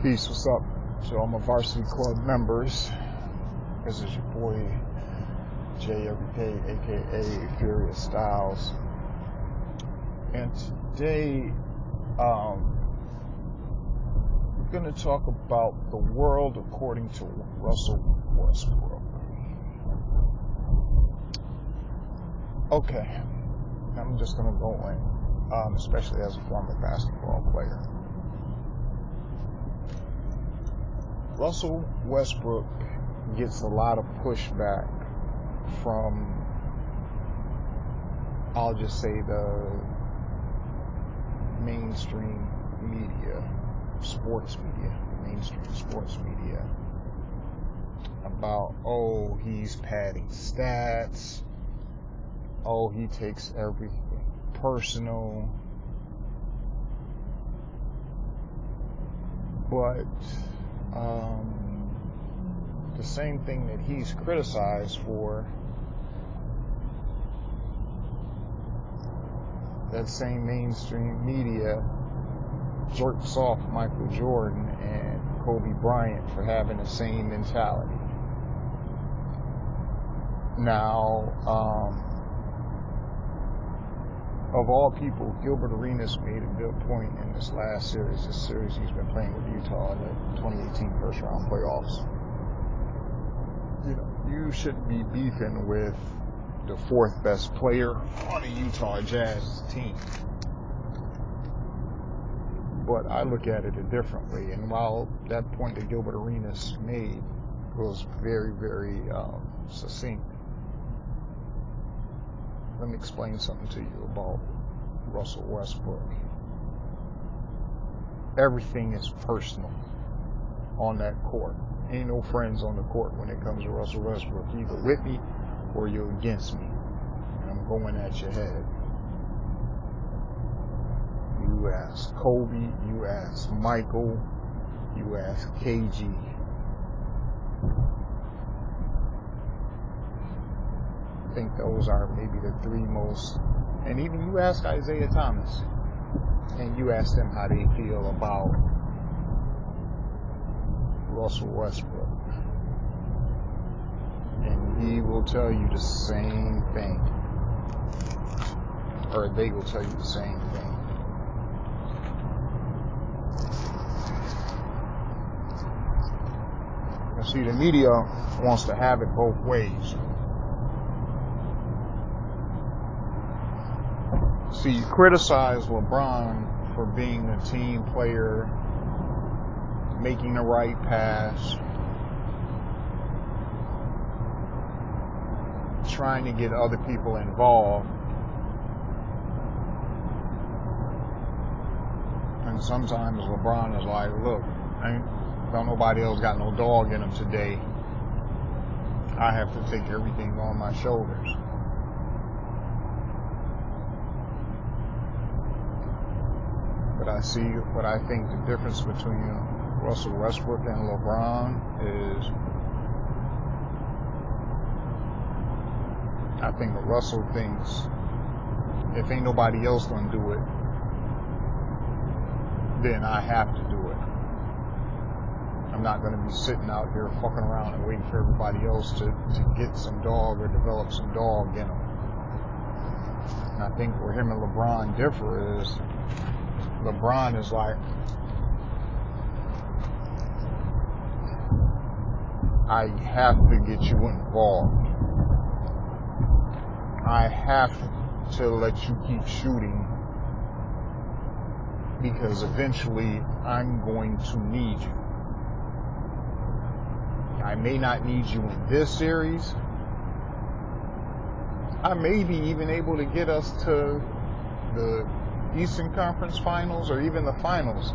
Peace, what's up to all my varsity club members? This is your boy Jay Everyday, aka Furious Styles. And today, we're going to talk about the world according to Russel Westbrook. Okay, I'm just going to go in, especially as a former basketball player. Russel Westbrook gets a lot of pushback from, I'll just say, the mainstream media, mainstream sports media, about, oh, he's padding stats, oh, he takes everything personal, but the same thing that he's criticized for, that same mainstream media jerks off Michael Jordan and Kobe Bryant for having the same mentality. Now, of all people, Gilbert Arenas made a good point in this last series, he's been playing with Utah in the 2018 first round playoffs. You know, you shouldn't be beefing with the fourth best player on a Utah Jazz team. But I look at it differently, and while that point that Gilbert Arenas made was very, very succinct, let me explain something to you about Russel Westbrook. Everything is personal on that court. Ain't no friends on the court when it comes to Russel Westbrook. You're either with me or you're against me. And I'm going at your head. You ask Kobe, you ask Michael, you ask KG. I think those are maybe the three most, and even you ask Isaiah Thomas, and you ask them how they feel about Russell Westbrook, and he will tell you the same thing, or they will tell you the same thing. You see, the media wants to have it both ways. See, you criticize LeBron for being a team player, making the right pass, trying to get other people involved. And sometimes LeBron is like, look, don't nobody else got no dog in them today. I have to take everything on my shoulders. But I think the difference between Russell Westbrook and LeBron is, I think that Russell thinks if ain't nobody else gonna do it, then I have to do it. I'm not gonna be sitting out here fucking around and waiting for everybody else to get some dog or develop some dog in them. And I think where him and LeBron differ is, LeBron is like, I have to get you involved. I have to let you keep shooting because eventually I'm going to need you. I may not need you in this series. I may be even able to get us to the Eastern Conference Finals or even the Finals,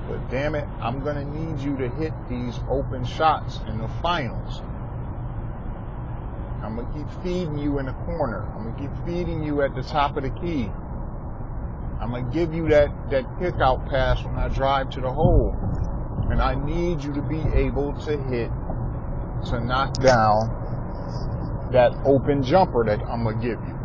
but damn it, I'm gonna need you to hit these open shots in the Finals. I'm gonna keep feeding you in the corner. I'm gonna keep feeding you at the top of the key. I'm gonna give you that kick out pass when I drive to the hole, and I need you to be able to knock down that open jumper that I'm gonna give you.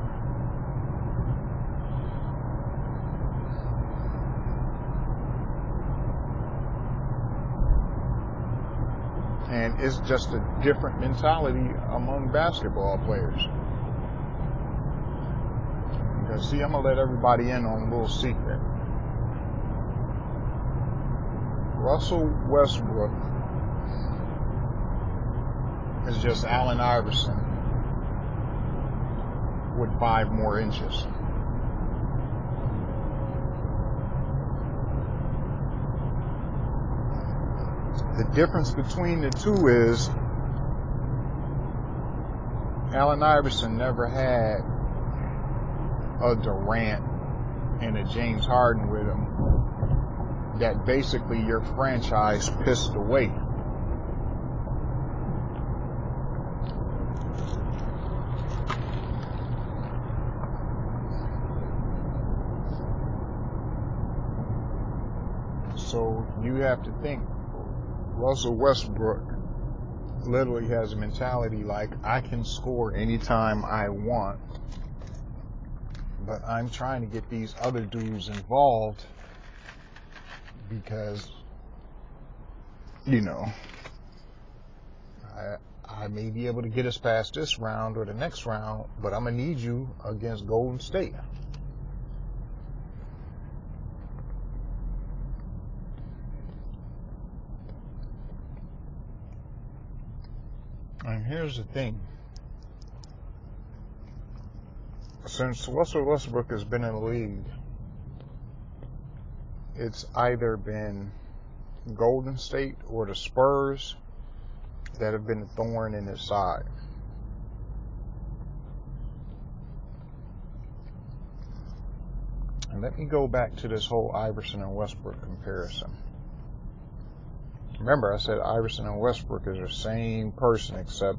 again, it's just a different mentality among basketball players. Because, see, I'm going to let everybody in on a little secret. Russel Westbrook is just Allen Iverson with 5 more inches. The difference between the two is Allen Iverson never had a Durant and a James Harden with him that basically your franchise pissed away. So you have to think, Russell Westbrook literally has a mentality like, I can score anytime I want, but I'm trying to get these other dudes involved because, you know, I may be able to get us past this round or the next round, but I'm going to need you against Golden State. And here's the thing. Since Russell Westbrook has been in the league, it's either been Golden State or the Spurs that have been a thorn in his side. And let me go back to this whole Iverson and Westbrook comparison. Remember, I said Iverson and Westbrook is the same person, except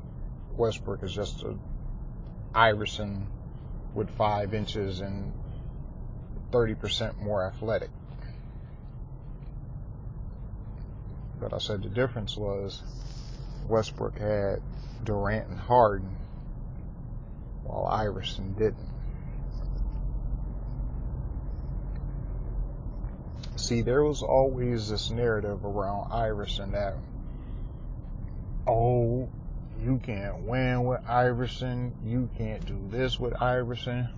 Westbrook is just a Iverson with 5 inches and 30% more athletic. But I said the difference was Westbrook had Durant and Harden, while Iverson didn't. See, there was always this narrative around Iverson that, oh, you can't win with Iverson, you can't do this with Iverson.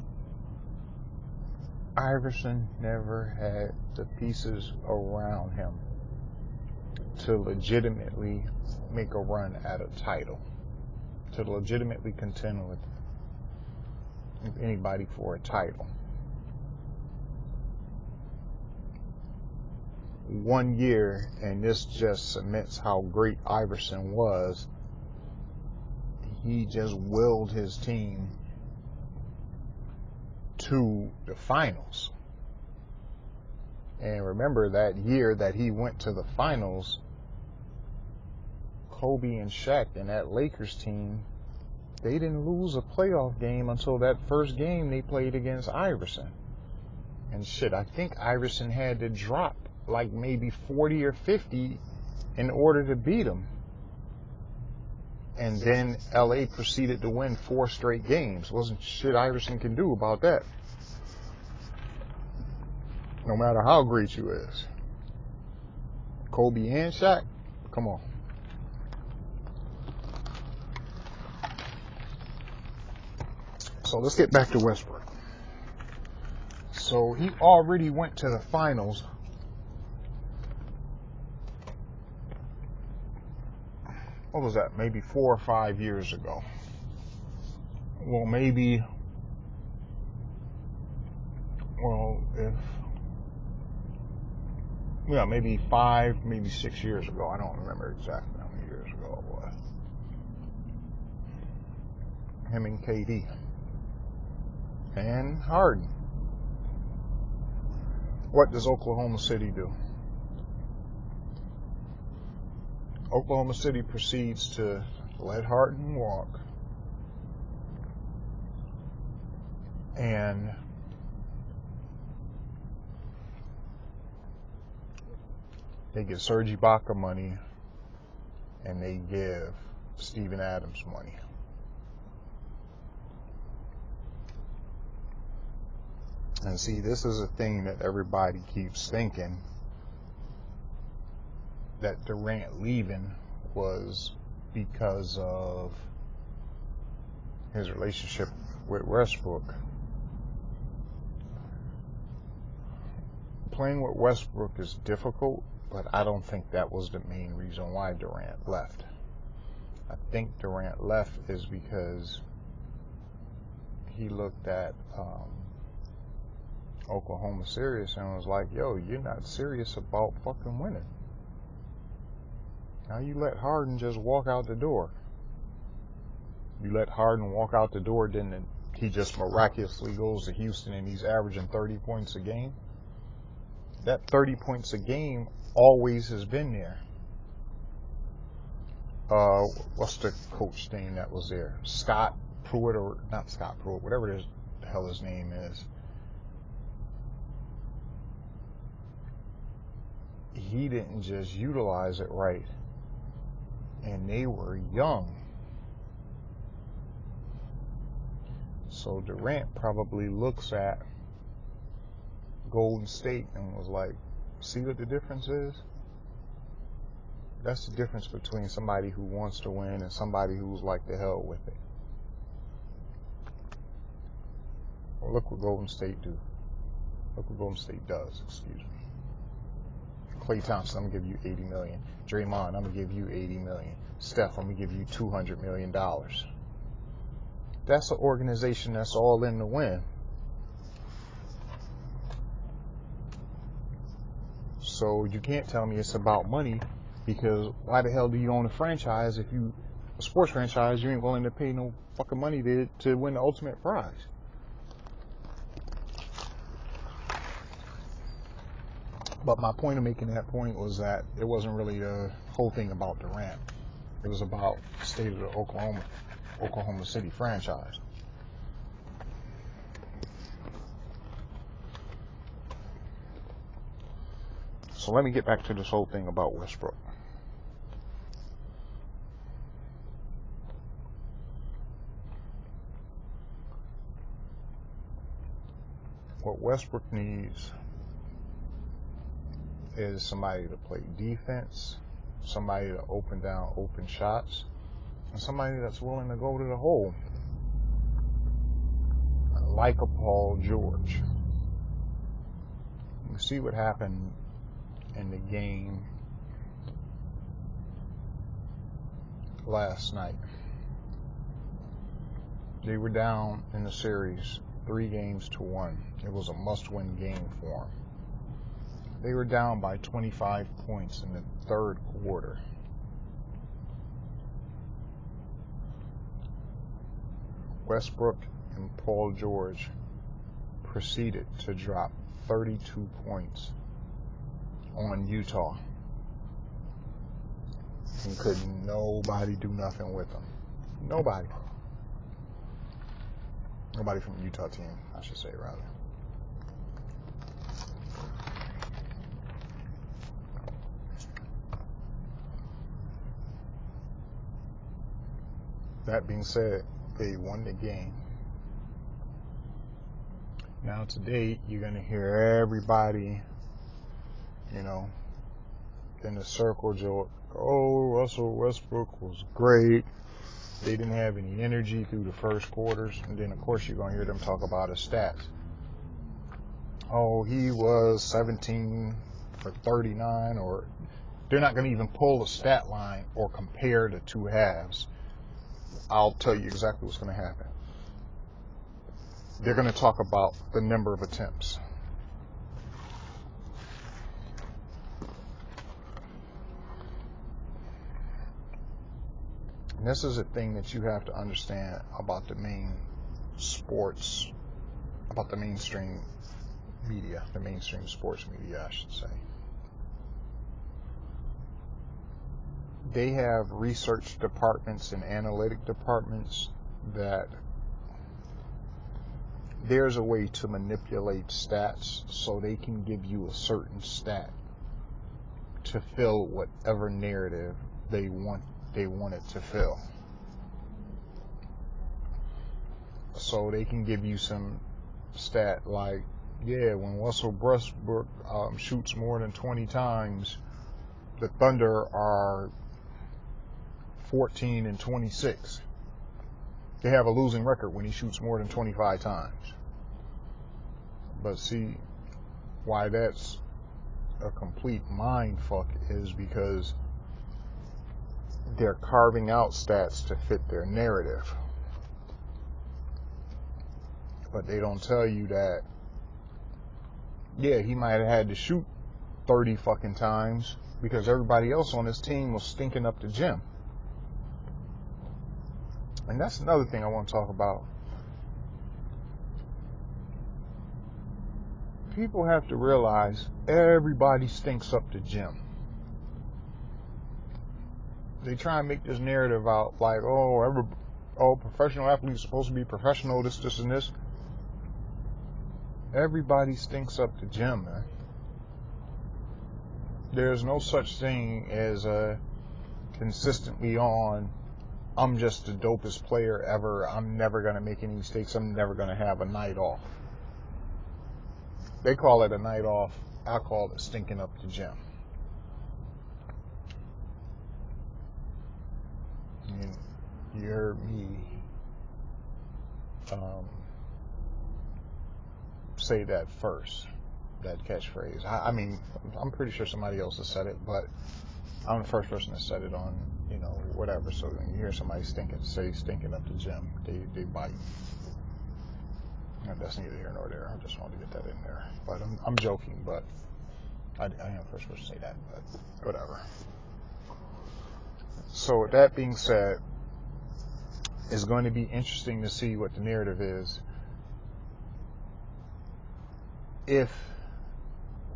Iverson never had the pieces around him to legitimately make a run at a title, to legitimately contend with anybody for a title. 1 year, and this just cements how great Iverson was. He just willed his team to the finals. And remember, that year that he went to the finals, Kobe and Shaq and that Lakers team, they didn't lose a playoff game until that first game they played against Iverson. And shit, I think Iverson had to drop like maybe 40 or 50 in order to beat him. And then LA proceeded to win 4 straight games. Wasn't shit Iverson can do about that. No matter how great you is. Kobe and Shaq, come on. So let's get back to Westbrook. So he already went to the finals. What was that? Maybe 4 or 5 years ago. Well, maybe. Maybe 5, maybe 6 years ago. I don't remember exactly how many years ago it was. Him and KD. And Harden. What does Oklahoma City do? Oklahoma City proceeds to let Harden walk. And they give Serge Ibaka money, and they give Steven Adams money. And see, this is a thing that everybody keeps thinking, that Durant leaving was because of his relationship with Westbrook. Playing with Westbrook is difficult, but I don't think that was the main reason why Durant left. I think Durant left is because he looked at Oklahoma serious and was like, yo, you're not serious about fucking winning. Now you let Harden just walk out the door. You let Harden walk out the door, then he just miraculously goes to Houston and he's averaging 30 points a game. That 30 points a game always has been there. What's the coach name that was there? Scott Pruitt, or not Scott Pruitt, whatever the hell his name is. He didn't just utilize it right. And they were young. So Durant probably looks at Golden State and was like, see what the difference is? That's the difference between somebody who wants to win and somebody who's like, the hell with it. Well, look what Golden State do. Look what Golden State does, excuse me. Klay Thompson, I'm going to give you $80 million. Draymond, I'm going to give you $80 million. Steph, I'm going to give you $200 million. That's an organization that's all in to win. So you can't tell me it's about money, because why the hell do you own a franchise if you, a sports franchise, you ain't willing to pay no fucking money to win the ultimate prize? But my point of making that point was that it wasn't really the whole thing about Durant. It was about the state of the Oklahoma City franchise. So let me get back to this whole thing about Westbrook. What Westbrook needs is somebody to play defense, somebody to open down open shots, and somebody that's willing to go to the hole, like a Paul George. You see what happened in the game last night. They were down in the series 3-1. It was a must-win game for them. They were down by 25 points in the third quarter. Westbrook and Paul George proceeded to drop 32 points on Utah. And could nobody do nothing with them. Nobody. Nobody from the Utah team, I should say, rather. That being said, they won the game. Now today, you're going to hear everybody, in the circle joke, oh, Russell Westbrook was great. They didn't have any energy through the first quarters. And then, of course, you're going to hear them talk about his stats. Oh, he was 17 for 39, or they're not going to even pull a stat line or compare the two halves. I'll tell you exactly what's going to happen. They're going to talk about the number of attempts. And this is a thing that you have to understand about the main sports, about the mainstream media, the mainstream sports media, I should say. They have research departments and analytic departments that there's a way to manipulate stats so they can give you a certain stat to fill whatever narrative they want it to fill. So they can give you some stat like, yeah, when Russell Westbrook shoots more than 20 times, the Thunder are 14 and 26. They have a losing record when he shoots more than 25 times. But see, why that's a complete mind fuck is because they're carving out stats to fit their narrative. But they don't tell you that, yeah, he might have had to shoot 30 fucking times because everybody else on his team was stinking up the gym. And that's another thing I want to talk about. People have to realize everybody stinks up the gym. They try and make this narrative out like, professional athletes are supposed to be professional, this, and this. Everybody stinks up the gym, man. There's no such thing as a consistently on, I'm just the dopest player ever, I'm never going to make any mistakes, I'm never going to have a night off. They call it a night off, I call it stinking up the gym. And you heard me say that first, that catchphrase. I mean, I'm pretty sure somebody else has said it, but I'm the first person that said it on, whatever. So when you hear somebody stinking up the gym, they bite. That's neither here nor there. I just wanted to get that in there. But I'm joking, but I am the first person to say that, but whatever. So with that being said, it's going to be interesting to see what the narrative is if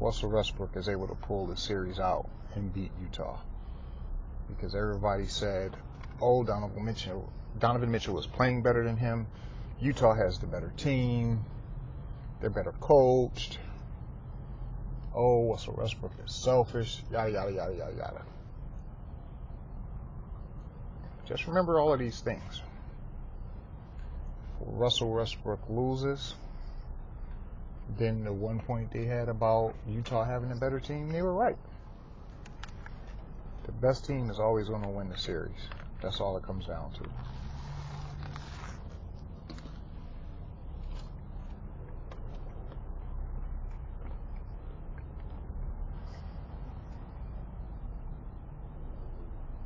Russel Westbrook is able to pull the series out and beat Utah. Because everybody said, Donovan Mitchell was playing better than him. Utah has the better team. They're better coached. Russell Westbrook is selfish. Yada, yada, yada, yada, yada. Just remember all of these things. Russell Westbrook loses, then the one point they had about Utah having a better team, they were right. The best team is always going to win the series. That's all it comes down to.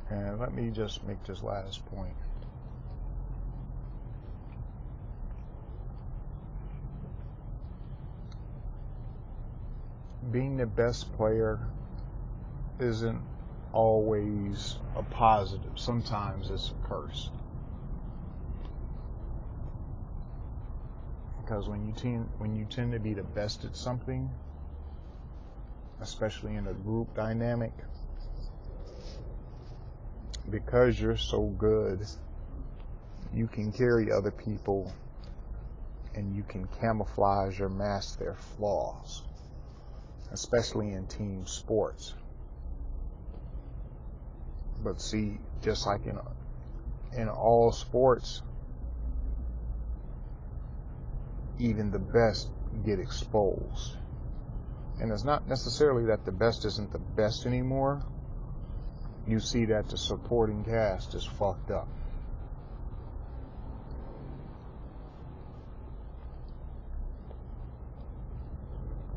And let me just make this last point. Being the best player isn't always a positive. Sometimes it's a curse. Because when you tend to be the best at something, especially in a group dynamic, because you're so good, you can carry other people and you can camouflage or mask their flaws, especially in team sports. But see, just like in all sports, even the best get exposed. And it's not necessarily that the best isn't the best anymore. You see that the supporting cast is fucked up.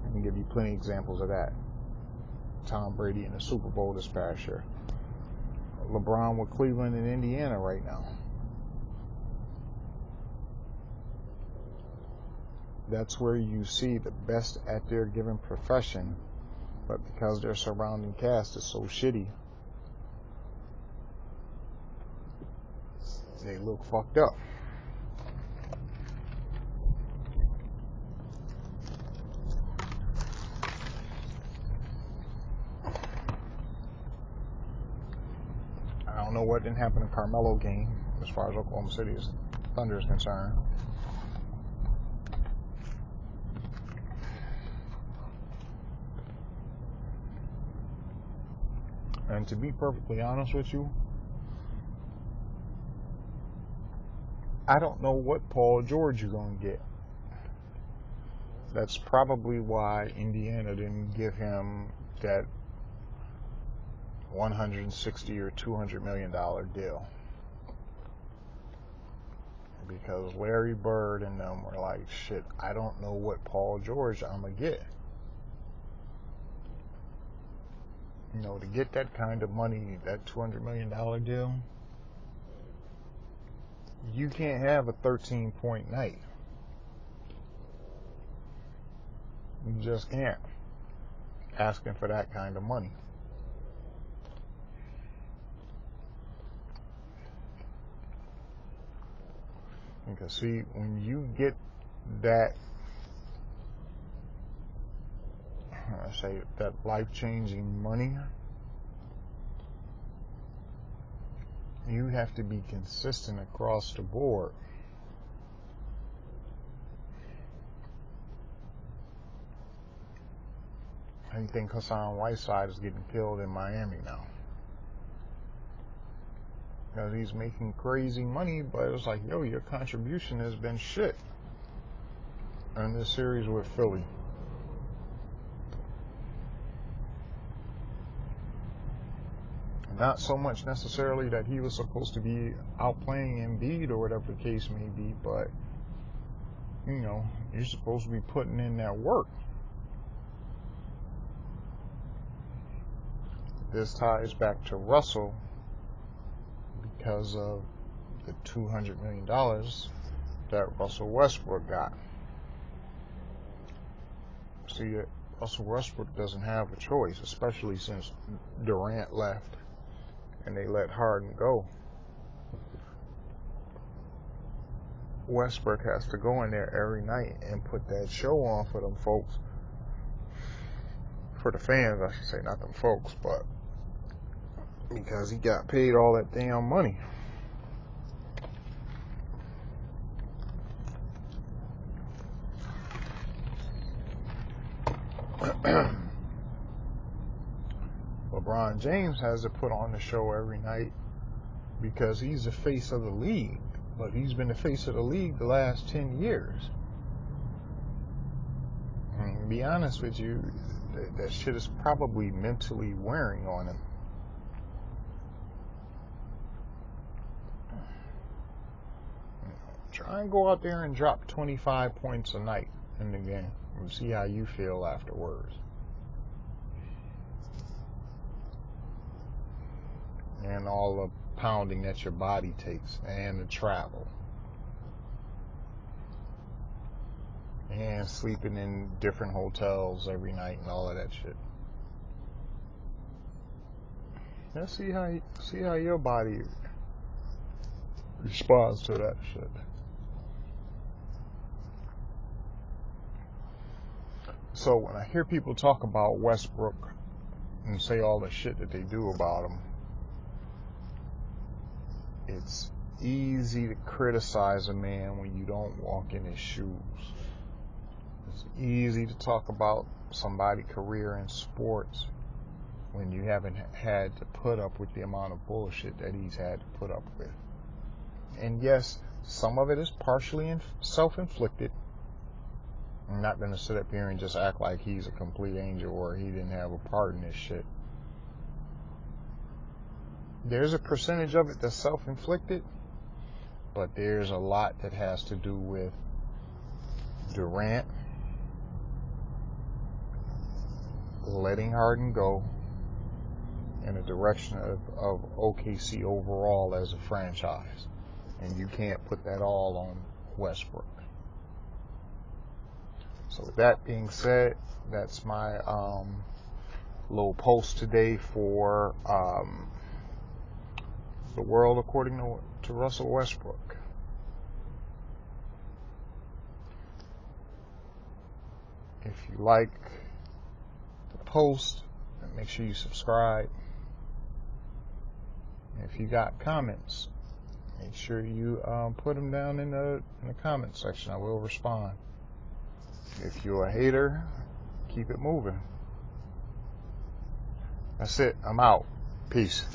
I can give you plenty of examples of that. Tom Brady in the Super Bowl this past year. LeBron with Cleveland and Indiana right now. That's where you see the best at their given profession, but because their surrounding cast is so shitty, they look fucked up. I don't know what didn't happen in Carmelo game as far as Oklahoma City's Thunder is concerned. And to be perfectly honest with you, I don't know what Paul George you're going to get. That's probably why Indiana didn't give him that $160 or $200 million deal. Because Larry Bird and them were like, shit, I don't know what Paul George I'm going to get. You know, to get that kind of money, that $200 million deal, you can't have a 13-point night. You just can't. Asking for that kind of money. Because see, when you get that, I say that life-changing money, you have to be consistent across the board. I think Hassan Whiteside is getting killed in Miami now. Because he's making crazy money, but it's like, yo, your contribution has been shit in this series with Philly. Not so much necessarily that he was supposed to be outplaying Embiid or whatever the case may be, but, you know, you're supposed to be putting in that work. This ties back to Russell because of the $200 million that Russell Westbrook got. See, Russell Westbrook doesn't have a choice, especially since Durant left and they let Harden go. Westbrook has to go in there every night and put that show on for them folks. For the fans, I should say, not them folks, but because he got paid all that damn money. LeBron James has to put on the show every night because he's the face of the league. But he's been the face of the league the last 10 years. And to be honest with you, that shit is probably mentally wearing on him. Try and go out there and drop 25 points a night in the game and see how you feel afterwards. And all the pounding that your body takes, and the travel, and sleeping in different hotels every night and all of that shit. Let's see how your body responds to that shit. So when I hear people talk about Westbrook and say all the shit that they do about him, it's easy to criticize a man when you don't walk in his shoes. It's easy to talk about somebody's career in sports when you haven't had to put up with the amount of bullshit that he's had to put up with. And yes, some of it is partially self-inflicted. I'm not going to sit up here and just act like he's a complete angel or he didn't have a part in this shit. There's a percentage of it that's self-inflicted, but there's a lot that has to do with Durant letting Harden go in the direction of OKC overall as a franchise. And you can't put that all on Westbrook. So with that being said, that's my little post today for the world according to Russel Westbrook. If you like the post, make sure you subscribe. If you got comments, make sure you put them down in the comment section. I will respond. If you're a hater, keep it moving. That's it. I'm out. Peace.